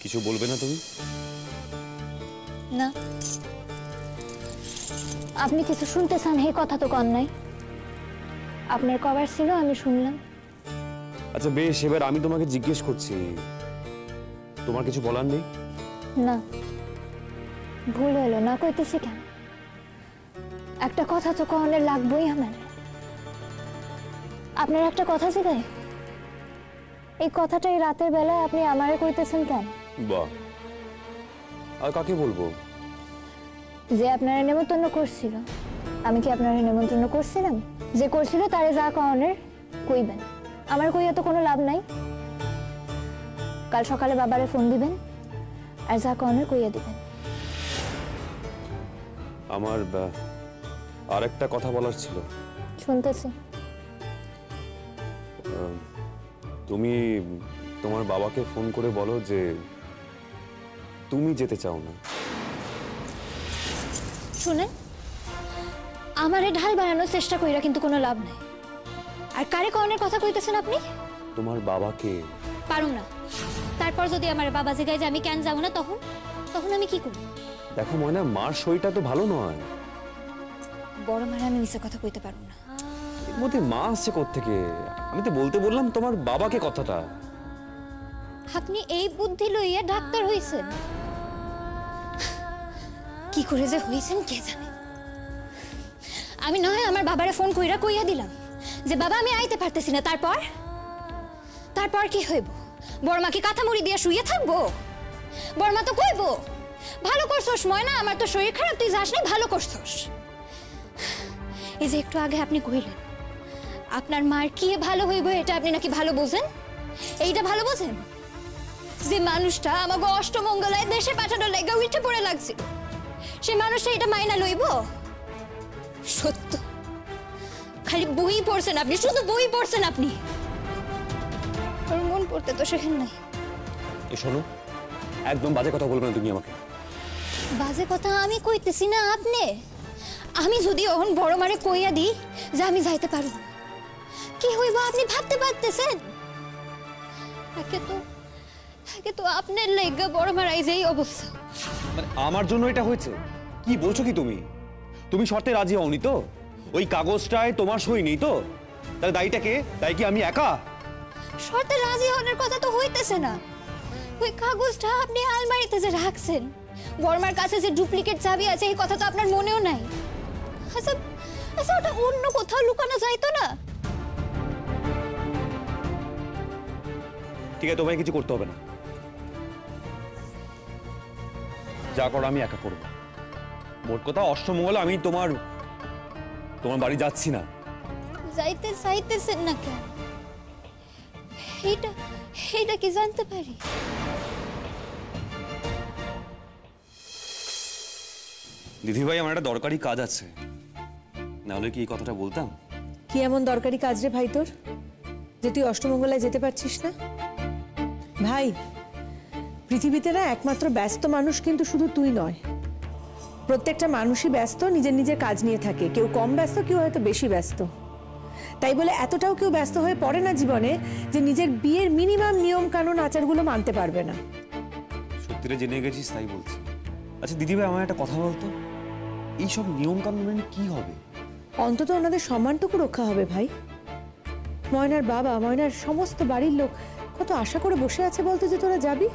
কিছু বলবে না তুমি? না, আপনি কিছু শুনতে চান এই কথা তো কন নাই। আপনার কবার ছিল আমি শুনলাম। আচ্ছা বেশ, এবার আমি তোমাকে জিজ্ঞেস করছি, তোমার কিছু বলার নেই? না, ভুল হলো না কইতেছি কেন? একটা কথা তো কনের লাগবেই আমার। আপনার একটা কথা জিগাই, এই কথাটা এই রাতের বেলায় আপনি আমারে কইতেছেন কেন? বাহ, আর কাকে বলবো? যে আপনারা নেমন্তন্ন করছিল, আমি কি আপনারা নেমন্তন্ন করছিলাম? যে করছিল তারে যা কনের কইবেন, আমার কইয়া তো কোনো লাভ নাই। কাল সকালে বাবারে ফোন দিবেন আর যা কনের কইয়া দিবেন। আমার আর একটা কথা বলার ছিল। শুনতেছি। তুমি তোমার বাবাকে ফোন করে বলো যে তুমি যেতে চাও না। শুনেন, আমারে ঢাল বানানোর চেষ্টা কইরা কিন্তু কোনো লাভ নাই। আর কারে কনের কথা কইতেছেন আপনি? তোমার বাবাকে। পারুম না। তারপর যদি আমার বাবা জিগায় যে আমি কেন যাবো না, তখন তখন আমি কি করব? দেখো ময়না, মার শরীরটা তো ভালো নয়। বড় মারা আমি মিছে কথা কইতে পারুম না। এর মধ্যে মা আসছে কোত্থেকে? আমি তো বলতে বললাম তোমার বাবাকে কথাটা। আপনি এই বুদ্ধি লইয়া ডাক্তার হইছেন? কি করে যে হইছেন কে জানে। আমি নয় আমার বাবারে ফোন কইরা কইয়া দিলাম যে বাবা আমি আইতে পারতেছি না। তারপর তারপর কি হইব? বড়মা কি কাঁথা মুড়ি দিয়া শুয়ে থাকবো? বড়মা তো কইব ভালো করছস ময়না, আমার তো শরীর খারাপ, তুই যাস না, ভালো করছস। এই যে একটু আগে আপনি কইলেন আপনার মার কি ভালো হইব, এটা আপনি নাকি ভালো বোঝেন? এইটা ভালো বোঝেন? যে মানুষটা আমাকে অষ্টমঙ্গলায় দেশে পাঠানোর লাগা উঠে পড়ে লাগছিল, সে মানুষটা এটা মাইনা লইব? সত্য, খালি বই পড়ছেন আপনি, শুধু বই পড়ছেন আপনি। ওর মন পড়তে তো শেখেন নাই। শোনো, একদম বাজে কথা বলবে না তুমি আমাকে। বাজে কথা আমি কইতেছি না আপনি। আমি যদি ওহন বড় মারে কইয়া দিই যে আমি যাইতে পারব, কি হইব আপনি ভাবতে পারতেছেন? একে তো আপনার লাগা বড় মারাই যেই অবস্থা। মানে আমার জন্য এটা হয়েছে? কি বলছো কি তুমি? তুমি শর্তে রাজি হওনি তো? ওই কাগজটায় তোমার সই নেই তো? তাহলে দায়ীটা কে? দায়ী কি আমি একা? শর্তে রাজি হওয়ার কথা তো হইতেছে না। ওই কাগজটা আপনি আলমারিতে যে রাখছেন, বর্মার কাছে যে ডুপ্লিকেট চাবি আছে, এই কথা তো আপনার মনেও নাই। আচ্ছা আচ্ছা, ওটা অন্য কোথাও লুকানো যাইতো না? ঠিক আছে, তোমায় কিছু করতে হবে না, যা করো আমি একা করবো। মোট কথা অষ্টমঙ্গলে আমি তোমার বাড়ি যাচ্ছি না। যাইতে চাইতেছেন না কেন? এইটা কি জানতে পারি? দিদি ভাই, আমার একটা দরকারি কাজ আছে, নাহলে কি এই কথাটা বলতাম? কি এমন দরকারি কাজ রে ভাই তোর, যে তুই অষ্টমঙ্গলায় যেতে পারছিস না? ভাই, পৃথিবীতে না একমাত্র ব্যস্ত মানুষ কিন্তু শুধু তুই নয়। প্রত্যেকটা মানুষই ব্যস্ত, নিজের নিজের কাজ নিয়ে থাকে। কেউ কম ব্যস্ত, কেউ হয়তো বেশি ব্যস্ত। তাই বলে এতটাও কেউ ব্যস্ত হয়ে পড়ে না জীবনে যে নিজের বিয়ের মিনিমাম নিয়ম কানুন আচারগুলো মানতে পারবে না। সত্যিটা জেনে গেছিস তাই বলছি। আচ্ছা দিদি ভাই, আমার একটা কথা বলতো, এইসব নিয়ম কানুন মেনে কি হবে? অন্তত ওনাদের সম্মানটুকু রক্ষা হবে ভাই। ময়নার বাবা, ময়নার সমস্ত বাড়ির লোক কত আশা করে বসে আছে বলতো যে তোরা যাবি।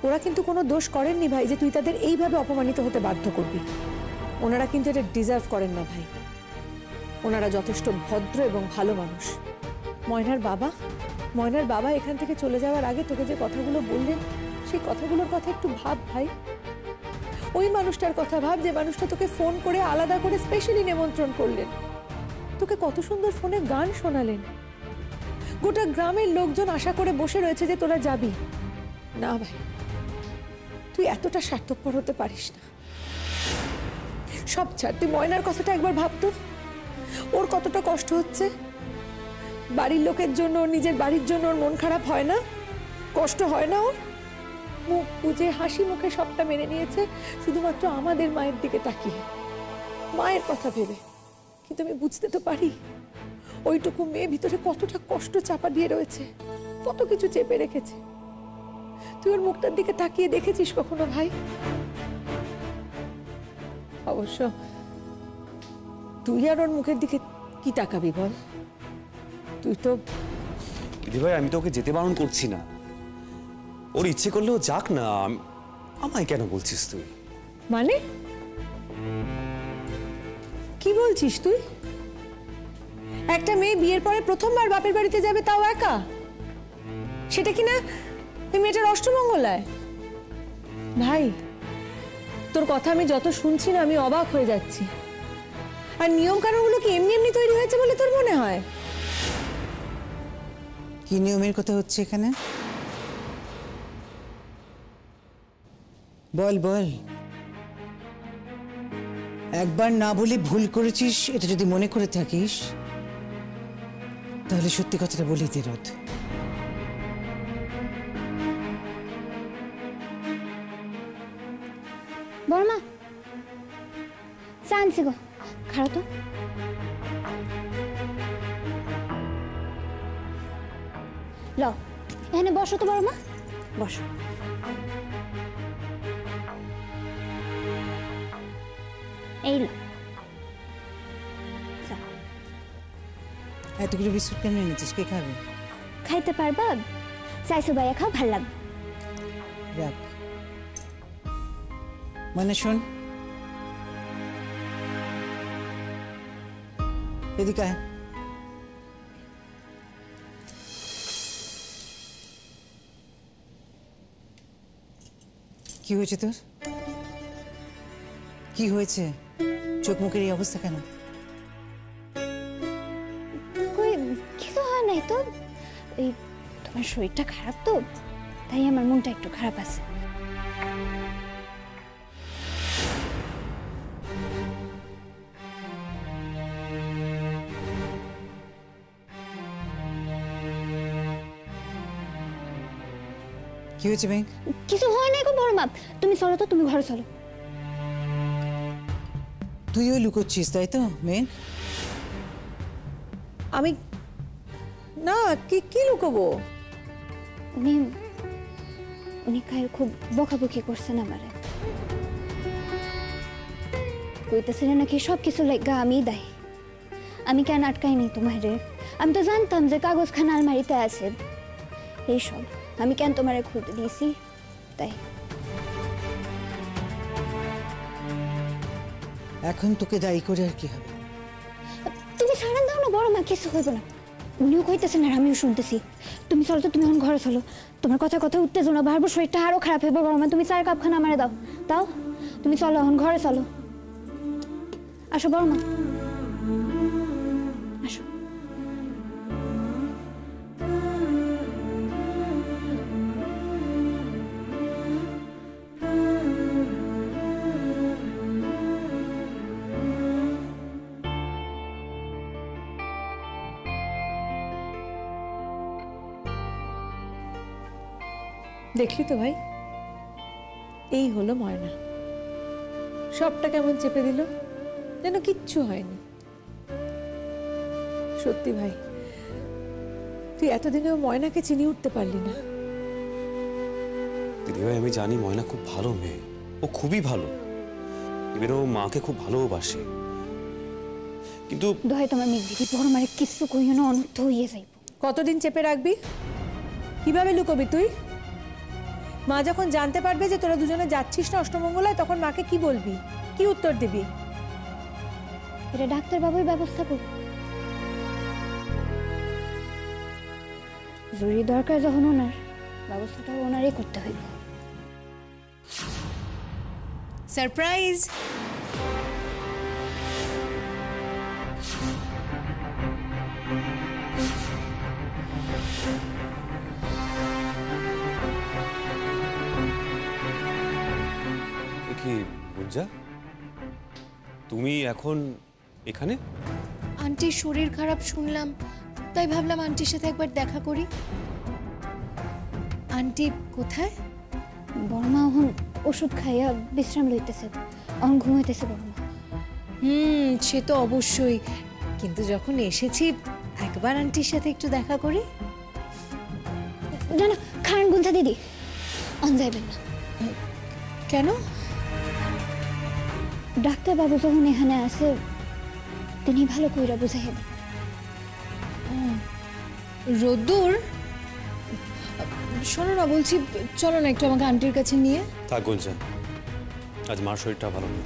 ওরা কিন্তু কোনো দোষ করেননি ভাই যে তুই তাদের এইভাবে অপমানিত হতে বাধ্য করবি। ওনারা কিন্তু এটা ডিজার্ভ করেন না ভাই। ওনারা যথেষ্ট ভদ্র এবং ভালো মানুষ। ময়নার বাবা এখান থেকে চলে যাওয়ার আগে তোকে যে কথাগুলো বললেন, সেই কথাগুলোর কথা একটু ভাব ভাই। ওই মানুষটার কথা ভাব যে মানুষটা তোকে ফোন করে আলাদা করে স্পেশালি নিমন্ত্রণ করলেন, তোকে কত সুন্দর ফোনে গান শোনালেন। গোটা গ্রামের লোকজন আশা করে বসে রয়েছে যে তোরা যাবি। না ভাই, তুই এতটা স্বার্থপর হতে পারিস না। সব ছাড়, তুই ময়নার কথাটা একবার ভাবতো। ওর কতটা কষ্ট হচ্ছে। বাড়ির লোকের জন্য, নিজের বাড়ির জন্য ওর মন খারাপ হয় না? কষ্ট হয় না ওর? মুখ বুঝে হাসি মুখে সবটা মেনে নিয়েছে, শুধুমাত্র আমাদের মায়ের দিকে তাকিয়ে, মায়ের কথা ভেবে। কিন্তু আমি বুঝতে তো পারি ওইটুকু মেয়ে ভিতরে কতটা কষ্ট চাপা দিয়ে রয়েছে, কত কিছু চেপে রেখেছে। তুই ওর মুখটার দিকে তাকিয়ে দেখেছিস কখনো ভাই? অবশ্য তুই আর ওর মুখের দিকে কি তাকাবি বল? তুই তো দিদিভাই আমি তো ওকে যেতে বারণ করছি না, ওর ইচ্ছে করলেও যাক না। আমায় কেন বলছিস তুই? মানে কি বলছিস তুই? একটা মেয়ে বিয়ের পরে প্রথমবার বাপের বাড়িতে যাবে, তাও একা, সেটা কি না ওই মেয়েটার অষ্টমঙ্গলায়? ভাই তোর কথা আমি যত শুনছি না আমি অবাক হয়ে যাচ্ছি। আর নিয়ম কানুনগুলো কি এমনি এমনি তৈরি হয়েছে বলে তোর মনে হয়? কি নিয়মের কথা হচ্ছে এখানে? বল বল। একবার না বলে ভুল করেছিস এটা যদি মনে করে থাকিস তাহলে সত্যি কথাটা বলি দে রোদ। বর্মা চা আনছি গো, খাড়ো তো। ল এখানে বসো তো বর্মা, বসো। এই লো চা। এতগুলো বিস্কুট কেন এনেছিস? কে খাবে? খাইতে পারবা? চাইছো ভাইয়া খাও, ভাল লাগবে। রাখ। মানে শোন, এদিকে আয়। কি হয়েছে তোর? কি হয়েছে? চোখ মুখের এই অবস্থা কেন? কই কিছু হয় নাই তো, এই তোমার শরীরটা খারাপ তো, তাই আমার মনটা একটু খারাপ আছে। কি হয়েছে ব্যাংক? কিছু হয় নাই গো বড় মা, তুমি চলো তো, তুমি ঘরে চলো। তুইও লুকোচ্ছিস তাই তো মেন? আমি না, কি কি লুকোবো? উনি উনি কাল খুব বকাবকি করছেন আমারে, কইতেছেন নাকি সব কিছু লাগা আমি দায়ী। আমি কেন আটকাইনি তোমারে? আমি তো জানতাম যে কাগজখানা আলমারিতে আছে, এইসব আমি কেন তোমারে খুলতে দিয়েছি? তাই এখন তোকে দায়ী করে আর কি হবে? তুমি সারান দাও না বড় মা, কিছু হইব না। উনিও কইতেছেন আর আমিও শুনতেছি। তুমি চলো তো, তুমি এখন ঘরে চলো। তোমার কথা কথা উত্তেজনা বাড়বো, শরীরটা আরো খারাপ হইব। বড় মা তুমি চার কাপখানা আমারে দাও, দাও। তুমি চলো এখন ঘরে চলো। আসো বড় মা, আসো। দেখলি তো ভাই, এই হলো ময়না। সবটা কেমন চেপে দিল, যেন কিচ্ছু হয়নি। সত্যি ভাই, তুই এতদিনেও ময়নাকে চিনি উঠতে পারলি না। দিদিভাই আমি জানি ময়না খুব ভালো মেয়ে, ও খুবই ভালো, এবার ও মাকে খুব ভালোবাসে, কিন্তু দোহাই তোমার মেঘ দিদি, বড় মারে কিছু কইও না, অনর্থ হইয়ে যাইব। কতদিন চেপে রাখবি? কিভাবে লুকোবি তুই? মা যখন জানতে পারবে যে তোরা দুজনে যাচ্ছিস না অষ্টমঙ্গলায়, তখন মাকে কি বলবি, কি উত্তর দিবি? এটা ডাক্তার বাবুর ব্যবস্থা করব। জরুরি দরকার যখন ওনার, ব্যবস্থাটা ওনারই করতে হইব। সারপ্রাইজ! কি গুঞ্জা, তুমি এখন এখানে? আন্টির শরীর খারাপ শুনলাম, তাই ভাবলাম আন্টির সাথে একবার দেখা করি। আন্টি কোথায়? বড়মা এখন ওষুধ খাইয়া বিশ্রাম লইতেছে, এখন ঘুমাইতেছে বড়মা। সে তো অবশ্যই, কিন্তু যখন এসেছি একবার আন্টির সাথে একটু দেখা করি। না না, খান গুঞ্জা দিদি, অন যাইবেন না। কেন? ডাক্তারবাবু যখন এখানে আসে তিনি ভালো কইরা বুঝাইয়া দেন। রোদ্দুর, শোনো না, বলছি চলো না একটু আমাকে আন্টির কাছে নিয়ে। থাক গুঞ্জন, আজ মার শরীরটা ভালো নেই,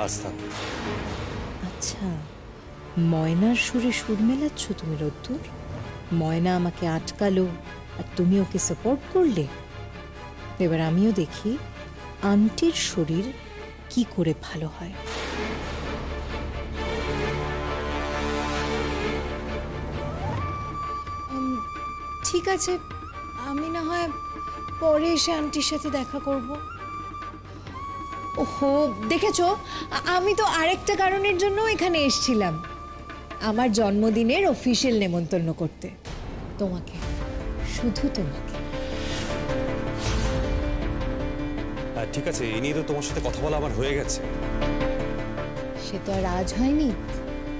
আজ থাক। আচ্ছা, ময়নার সুরে সুর মেলাচ্ছ তুমি রোদ্দুর? ময়না আমাকে আটকালো আর তুমি ওকে সাপোর্ট করলে। এবার আমিও দেখি আন্টির শরীর কি করে ভালো হয়। ঠিক আছে, আমি না হয় পরে এসে আন্টির সাথে দেখা করব। ওহো, দেখেছো, আমি তো আরেকটা কারণের জন্য এখানে এসেছিলাম, আমার জন্মদিনের অফিশিয়াল নেমন্তন্ন করতে। তোমাকে, শুধু তোমাকে। ঠিক আছে, এই নিয়ে তো তোমার সাথে কথা বলা আমার হয়ে গেছে। সে তো আর আজ হয়নি,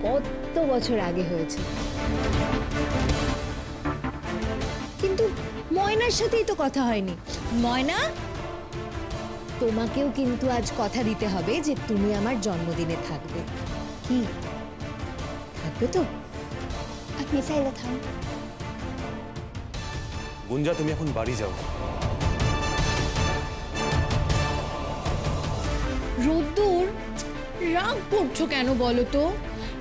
কত বছর আগে হয়েছে। কিন্তু ময়নার সাথেই তো কথা হয়নি। ময়না, তোমাকেও কিন্তু আজ কথা দিতে হবে যে তুমি আমার জন্মদিনে থাকবে। কি থাকবে তো? আপনি চাইলে থাম। গুঞ্জা, তুমি এখন বাড়ি যাও। রোদ্দুর, রাগ করছো কেন বলো তো?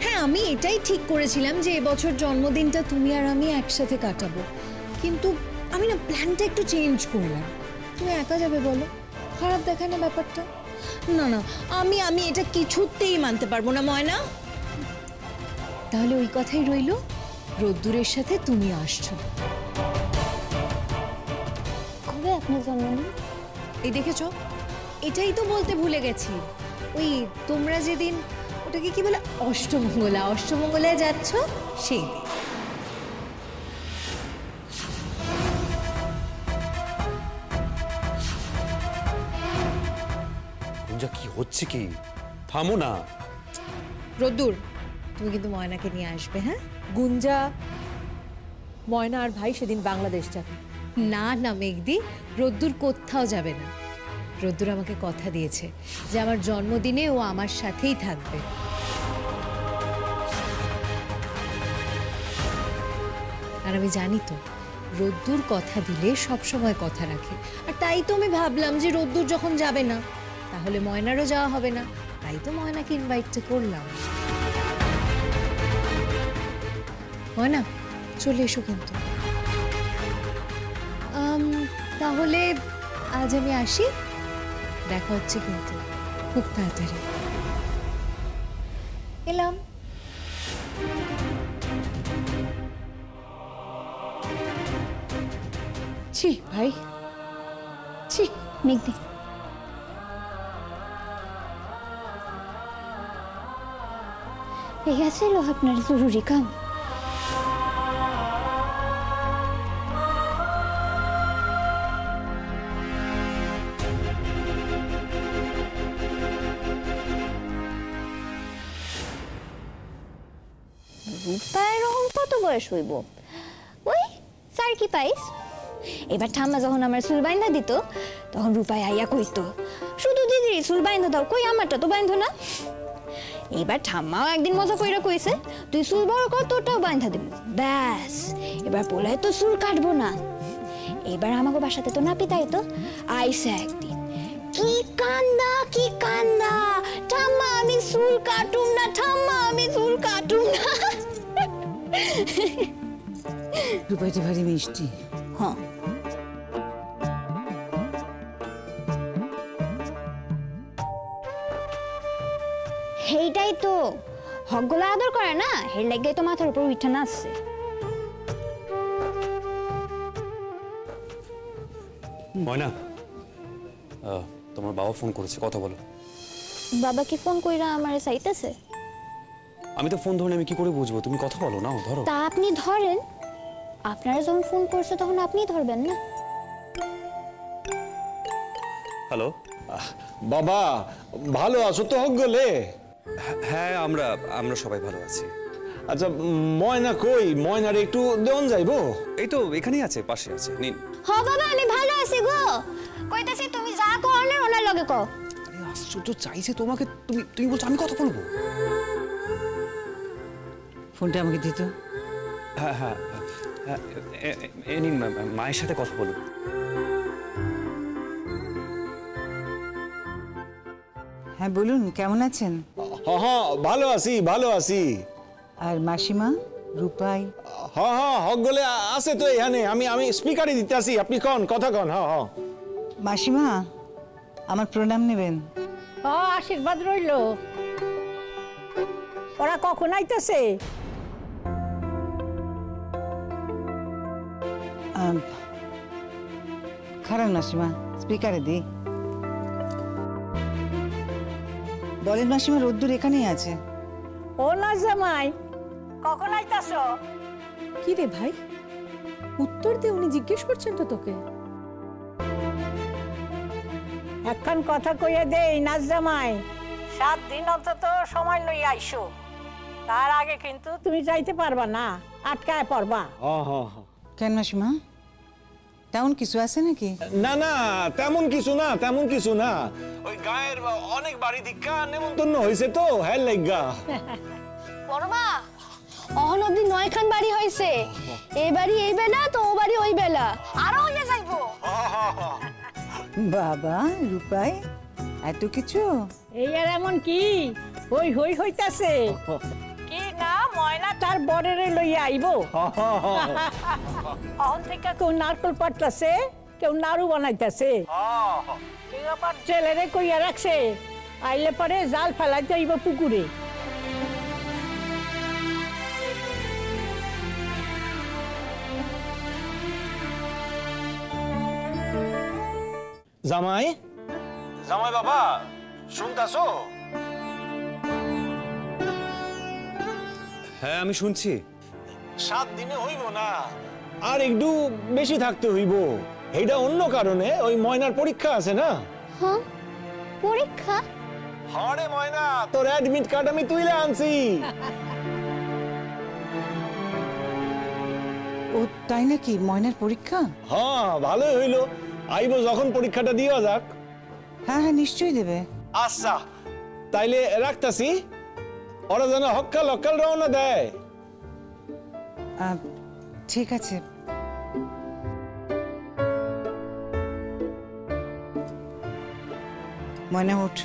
হ্যাঁ, আমি এটাই ঠিক করেছিলাম যে এবছর জন্মদিনটা তুমি আর আমি একসাথে কাটাবো, কিন্তু আমি না প্ল্যানটা একটু চেঞ্জ করলাম। তুমি একা যাবে বলো? খারাপ দেখায় না ব্যাপারটা? না না, আমি এটা কিছুতেই মানতে পারবো না ময়না। তাহলে ওই কথাই রইলো, রোদ্দুরের সাথে তুমি আসছো। কবে আপনার জন্মদিন? এই দেখেছো, এটাই তো বলতে ভুলে গেছি। ওই তোমরা যেদিন, ওটাকে কি বলে, অষ্টমঙ্গলায় যাচ্ছ সেই দিন। গুঞ্জা, কি হচ্ছে কি? থামো না। রোদ্দুর, তুমি কিন্তু ময়নাকে নিয়ে আসবে। হ্যাঁ, গুঞ্জা, ময়না আর ভাই সেদিন বাংলাদেশ যাবে। না না মেঘদি, রোদ্দুর কোথাও যাবে না। রোদ্দুর আমাকে কথা দিয়েছে যে আমার জন্মদিনে ও আমার সাথেই থাকবে। আর আমি জানি তো, রোদ্দুর কথা দিলে সব সময় কথা রাখে। আর তাই তো আমি ভাবলাম যে রোদ্দুর যখন যাবে না, তাহলে ময়নারও যাওয়া হবে না। তাই তো ময়নাকে ইনভাইটটা করলাম। ময়না, চলে এসো কিন্তু। তাহলে আজ আমি আসি, দেখা হচ্ছে কিন্তু খুব তাড়াতাড়ি। এলাম। ছি ভাই, ছি। মেঘদি, এই আছিল আপনার জরুরি কাম? রূপায় রকম কত বয়স হইব? ওই স্যার কি পাইস? এবার ঠাম্মা যখন আমার চুল বাইন্ধা দিত, তখন রূপায় আইয়া কইতো, শুধু দিদি চুল বাইন্ধা দাও, কই আমারটা তো বাইন্ধ না। এবার ঠাম্মাও একদিন মজা কইরা কইছে, তুই চুল বড় কর, তোরটাও বাইন্ধা দিব। ব্যাস, এবার পোলায় তো চুল কাটবো না। এবার আমাকে বাসাতে তো নাপিত আইতো, আইসে একদিন, কি কান্দা কি কান্দা, ঠাম্মা আমি চুল কাটুম না, ঠাম্মা আমি চুল কাটুম না। রূপাইটা ভারী মিষ্টি। হ্যাঁ, সেইটাই তো, হকগুলা আদর করে না, হের লাগে তো মাথার উপর উঠে নাচছে। ময়না, তোমার বাবা ফোন করেছে, কথা বলো। বাবা কি ফোন কইরা আমারে চাইতেছে? আমি তো ফোন ধরে আমি কি করে বুঝবো? তুমি কথা বলো না, ধরো। তা আপনি ধরেন, আপনারা যখন ফোন করছে তখন আপনি ধরবেন না? হ্যালো। বাবা, ভালো আছো তো হকগলে? হ্যাঁ, আমরা সবাই ভালো আছি। আচ্ছা, ময়না কই? ময়নারে একটু দেওয়ান যাইবো? এই তো এখানেই আছে, পাশে আছে, নিন। হ বাবা, আমি ভালো আছি গো। কইতেছি তুমি যা করলে ওনার লগে কও। আরে আশ্চর্য, চাইছে তোমাকে, তুমি তুমি বলছো আমি কথা বলবো? ফোনটা আমাকে দিত। হ্যাঁ হ্যাঁ হ্যাঁ, এ নিন মায়ের সাথে কথা বলুন। হ্যাঁ বলুন, কেমন আছেন? হ্যাঁ হ্যাঁ, ভালো আছি ভালো আছি। আর মাসিমা, রূপাই? হ্যাঁ হ্যাঁ, হকগুলো আছে তো এখানে। আমি আমি স্পিকারে দিতে আসি, আপনি কন কথা কন। হ্যাঁ হ্যাঁ। মাসিমা, আমার প্রণাম নেবেন। আশীর্বাদ রইল। ওরা কখন আইতেছে? খারাপ মাসিমা, স্পিকারে দি। বলেন মাসিমা, রোদ্দুর এখানেই আছে। ও না জামাই, কখন আইতাছ? কি রে ভাই, উত্তর দে, উনি জিজ্ঞেস করছেন তো তোকে। এখন কথা কইয়া দেই নাচ জামাই, 7 দিন অন্তত সময় লই আইসো। তার আগে কিন্তু তুমি যাইতে পারবা না, আটকায় পড়বা। হ্যাঁ হ্যাঁ হ্যাঁ। কেন মাসিমা, তেমন কিছু আছে নাকি? না না, তেমন কিছু না, তেমন কিছু না। ওই গায়ের অনেক বাড়ি দীক্ষা নেমন্তন্ন হয়েছে তো, হ্যাঁ লাইগা। বড়মা, অহন অব্দি 9 খান বাড়ি হইছে। এই বাড়ি এই বেলা, তো ও বাড়ি ওই বেলা, আরো হইয়া যাইবো। বাবা, রূপাই, এত কিছু? এই আর এমন কি হই হই হইতাছে কি না, ময়না তার বরেরে লইয়া আইবো। অহন থেকে কেউ নারকল পাটতাছে, কেউ নাড়ু বানাইতাছে, কেউ আবার জেলেরে কইয়া রাখছে আইলে পরে জাল ফেলাইতে আইব পুকুরে। জামাই, জামাই বাবা, শুনতাছো? হ্যাঁ আমি শুনছি। 7 দিনে হইব না, আর একটু বেশি থাকতে হইব। এইটা অন্য কারণে, ওই ময়নার পরীক্ষা আছে না। হ্যাঁ, পরীক্ষা? হরে ময়না, তোর অ্যাডমিট কার্ড আমি তুইলে আনছি। ও তাই নাকি, ময়নার পরীক্ষা? হ্যাঁ, ভালোই হইলো। আইব যখন পরীক্ষাটা দিয়া যাক। হ্যাঁ হ্যাঁ, নিশ্চয়ই দেবে। আচ্ছা, তাইলে রাখতাছি। ওরা যেন হক্কাল হক্কাল রওনা দেয়। ঠিক আছে। ময়না ওঠ।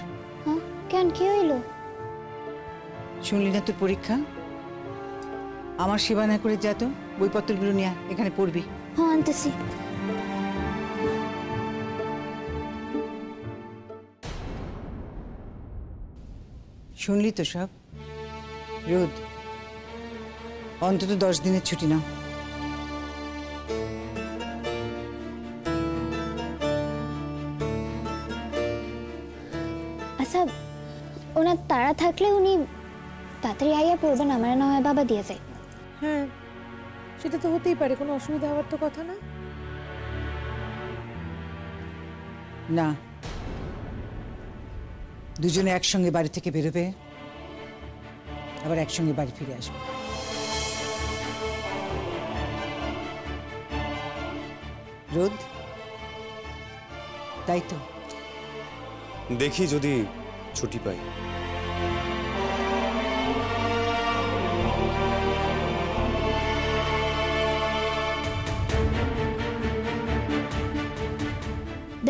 হ্যাঁ, কেন কি হইলো? শুনলি না তোর পরীক্ষা? আমার সেবা না করে যা তো, বইপত্রগুলো নিয়ে আয়, এখানে পড়বি। হ্যাঁ, আনতেছি। শুনলি তো সব? রোদ, অন্তত 10 দিনের ছুটি নাও। আচ্ছা, ওনার তাড়া থাকলে উনি তাড়াতাড়ি আইয়া পড়বেন, আমার না হয় বাবা দিয়ে যায়। হ্যাঁ, সেটা তো হতেই পারে, কোনো অসুবিধা হওয়ার তো কথা না। না, দুজনে একসঙ্গে বাড়ি থেকে বেরোবে, আবার একসঙ্গে বাড়ি ফিরে আসবে। রোদ, তাই তো? দেখি যদি ছুটি পাই।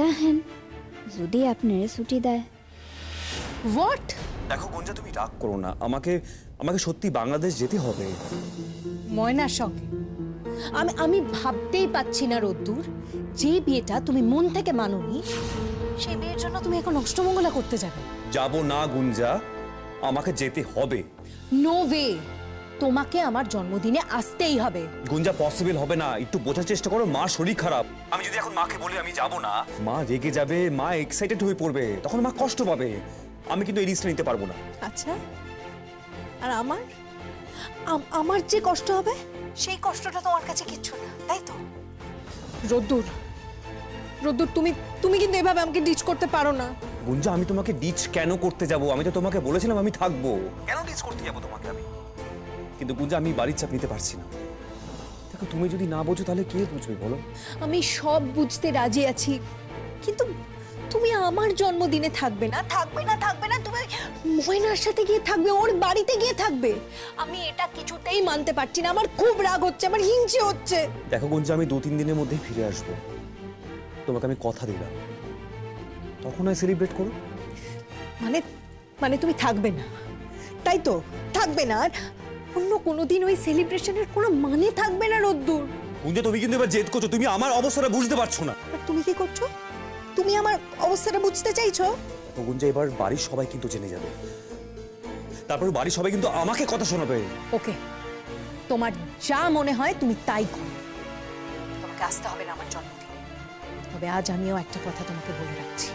দেখেন, যদি আপনারে ছুটি দেয়। হোয়াট? দেখো গুঞ্জা, তুমি রাগ করো না, আমাকে আমাকে সত্যি বাংলাদেশ যেতে হবে। ময়নার সঙ্গে আমি ভাবতেই পাচ্ছি না রোদ্দুর, যে বিয়েটা তুমি মন থেকে মানোনি, সেই বিয়ের জন্য তুমি এখন অষ্টমঙ্গলা করতে যাবে। যাব না গুঞ্জা, আমাকে যেতে হবে। নো ওয়ে, তোমাকে আমার জন্মদিনে আসতেই হবে। গুঞ্জা, পসিবল হবে না, একটু বোঝার চেষ্টা করো, মার শরীর খারাপ। আমি যদি এখন মাকে বলি আমি যাব না, মা রেগে যাবে, মা এক্সাইটেড হয়ে পড়বে, তখন মা কষ্ট পাবে। আমি কিন্তু এই রিস্কটা নিতে পারবো না। আচ্ছা, আর আমার যে কষ্ট হবে, সেই কষ্টটা তোমার কাছে কিচ্ছু না, তাই তো? রোদ্দুর, তুমি কিন্তু এভাবে আমাকে ডিচ করতে পারো না। গুঞ্জা, আমি তোমাকে ডিচ কেন করতে যাব? আমি তো তোমাকে বলেছিলাম আমি থাকবো। কেন ডিচ করতে যাবো তোমাকে আমি? কিন্তু গুঞ্জা, আমি বাড়ির চাপ নিতে পারছি না। দেখো, তুমি যদি না বোঝো তাহলে কে বুঝবে বলো? আমি সব বুঝতে রাজি আছি, কিন্তু তুমি আমার জন্মদিনে থাকবে না তুমি ময়নার সাথে গিয়ে থাকবে, ওর বাড়িতে গিয়ে থাকবে। আমি এটা কিছুতেই মানতে পারছি না, আমার খুব রাগ হচ্ছে, আমার হিংসে হচ্ছে। দেখো গুঞ্জা, আমি 2-3 দিনের মধ্যেই ফিরে আসবো, তোমাকে আমি কথা দিলাম, তখন আর সেলিব্রেট করো। মানে মানে তুমি থাকবে না, তাই তো? থাকবে না, আর অন্য কোনোদিন ওই সেলিব্রেশনের কোনো মানে থাকবে না রোদ্দুর। গুঞ্জা, তুমি কিন্তু এবার জেদ করছো, তুমি আমার অবস্থাটা বুঝতে পারছো না। আর তুমি কি করছো? তুমি আমার অবস্থাটা বুঝতে চাইছো? দেখো গুঞ্জা, এবার বাড়ির সবাই কিন্তু জেনে যাবে, তারপর বাড়ির সবাই কিন্তু আমাকে কথা শোনাবে। ওকে, তোমার যা মনে হয় তুমি তাই করো, তোমাকে আসতে হবে না আমার জন্মদিন। তবে আজ আমিও একটা কথা তোমাকে বলে রাখছি,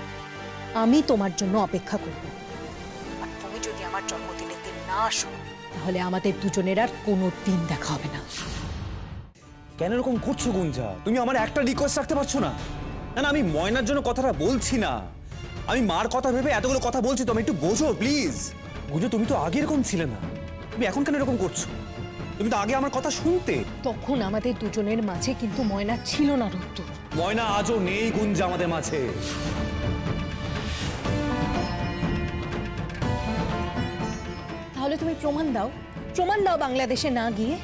আমি তোমার জন্য অপেক্ষা করব, আর তুমি যদি আমার জন্মদিনের দিন না আসো তাহলে আমাদের দুজনের আর কোনো দিন দেখা হবে না। কেন এরকম করছো গুঞ্জা? তুমি আমার একটা রিকোয়েস্ট রাখতে পারছো না? না না, আমি ময়নার জন্য কথাটা বলছি না, আমি মার কথা ভেবে এতগুলো কথা বলছি, তুমি একটু বোঝো প্লিজ। গুঞ্জা, তুমি তো আগে এরকম ছিলে না, তুমি এখন কেন এরকম করছো? তুমি তো আগে আমার কথা শুনতে। তখন আমাদের দুজনের মাঝে কিন্তু ময়না ছিল না রুদ্র। ময়না আজও নেই গুঞ্জা আমাদের মাঝে। তাহলে তুমি প্রমাণ দাও বাংলাদেশে না গিয়ে।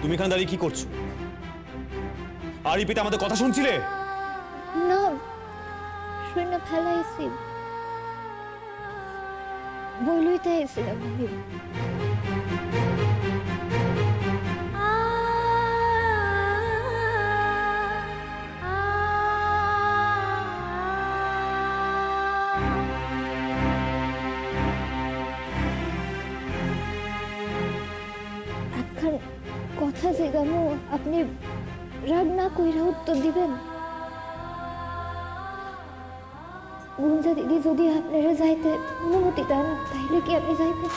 তুমি এখানে দাঁড়িয়ে কি করছো? আর রিপিতে আমাদের কথা শুনছিলে? না, শুনে ফেলাইছি, বইলইতে আইছিলাম আমি। একখান কথা জিগামু, আপনি রাগ না কইরা উত্তর দিবেন? গুঞ্জা দিদি যদি আপনারা যাইতে অনুমতি দেন তাইলে কি আপনি যাইবেন?